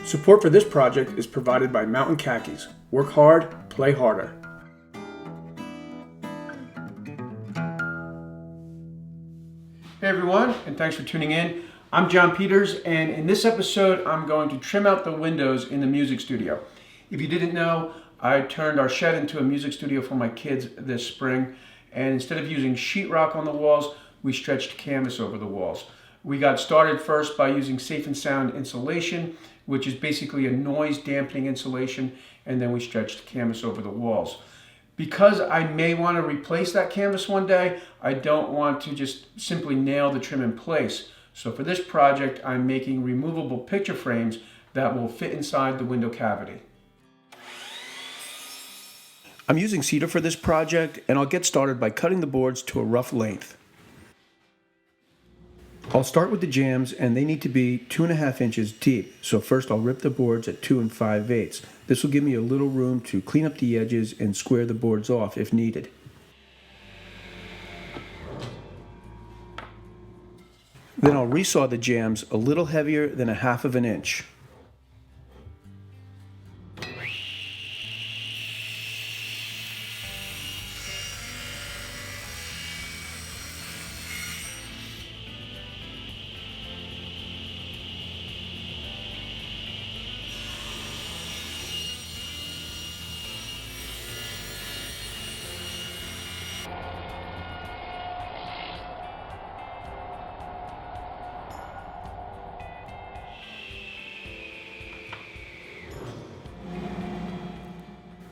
Support for this project is provided by Mountain Khakis. Work hard, play harder. Hey everyone, and thanks for tuning in. I'm John Peters, and in this episode I'm going to trim out the windows in the music studio. If you didn't know, I turned our shed into a music studio for my kids this spring, and instead of using sheetrock on the walls, we stretched canvas over the walls. We got started first by using Safe and Sound insulation, which is basically a noise dampening insulation, and then we stretched canvas over the walls. Because I may want to replace that canvas one day, I don't want to just simply nail the trim in place. So for this project, I'm making removable picture frames that will fit inside the window cavity. I'm using cedar for this project, and I'll get started by cutting the boards to a rough length. I'll start with the jambs, and they need to be 2.5 inches deep. So first I'll rip the boards at 2 5/8. This will give me a little room to clean up the edges and square the boards off if needed. Then I'll resaw the jambs a little heavier than 1/2 inch.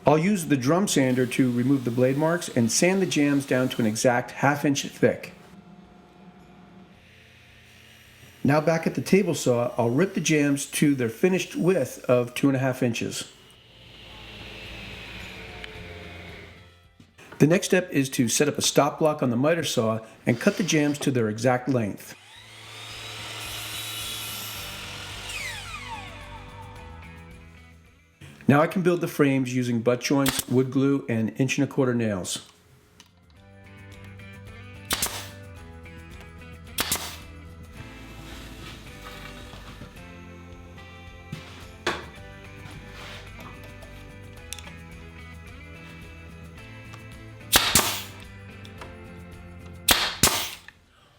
I'll use the drum sander to remove the blade marks and sand the jambs down to an exact 1/2 inch thick. Now back at the table saw, I'll rip the jambs to their finished width of 2.5 inches. The next step is to set up a stop block on the miter saw and cut the jambs to their exact length. Now I can build the frames using butt joints, wood glue, and 1.25 inch nails.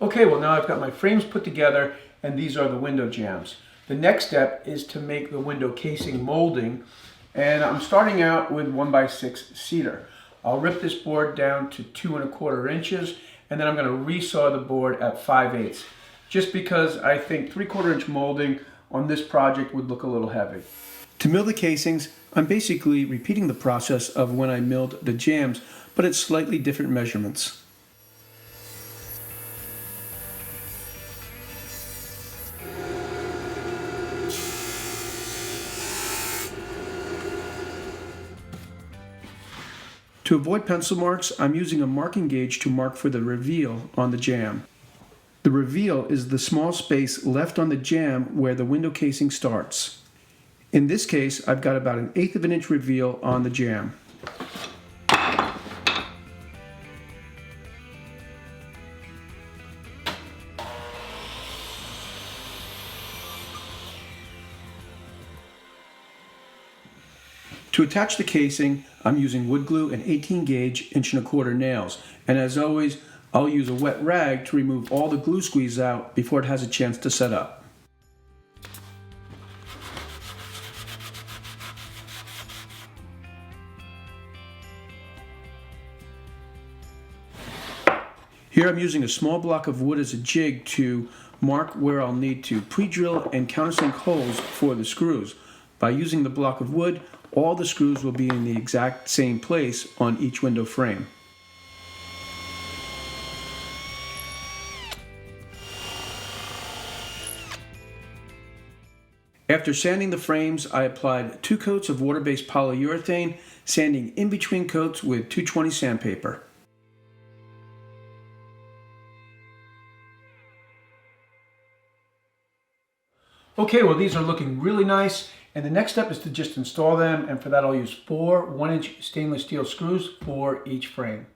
Okay, well now I've got my frames put together, and these are the window jambs. The next step is to make the window casing molding, and I'm starting out with 1x6 cedar. I'll rip this board down to 2.25 inches, and then I'm going to resaw the board at 5/8, just because I think 3/4 inch molding on this project would look a little heavy. To mill the casings, I'm basically repeating the process of when I milled the jambs, but at slightly different measurements. To avoid pencil marks, I'm using a marking gauge to mark for the reveal on the jamb. The reveal is the small space left on the jamb where the window casing starts. In this case, I've got about 1/8 inch reveal on the jamb. To attach the casing, I'm using wood glue and 18 gauge 1.25 inch nails. And as always, I'll use a wet rag to remove all the glue squeeze out before it has a chance to set up. Here I'm using a small block of wood as a jig to mark where I'll need to pre-drill and countersink holes for the screws. By using the block of wood, all the screws will be in the exact same place on each window frame. After sanding the frames, I applied 2 coats of water-based polyurethane, sanding in between coats with 220 sandpaper. Okay, well these are looking really nice. And the next step is to just install them, and for that I'll use 4 1-inch stainless steel screws for each frame.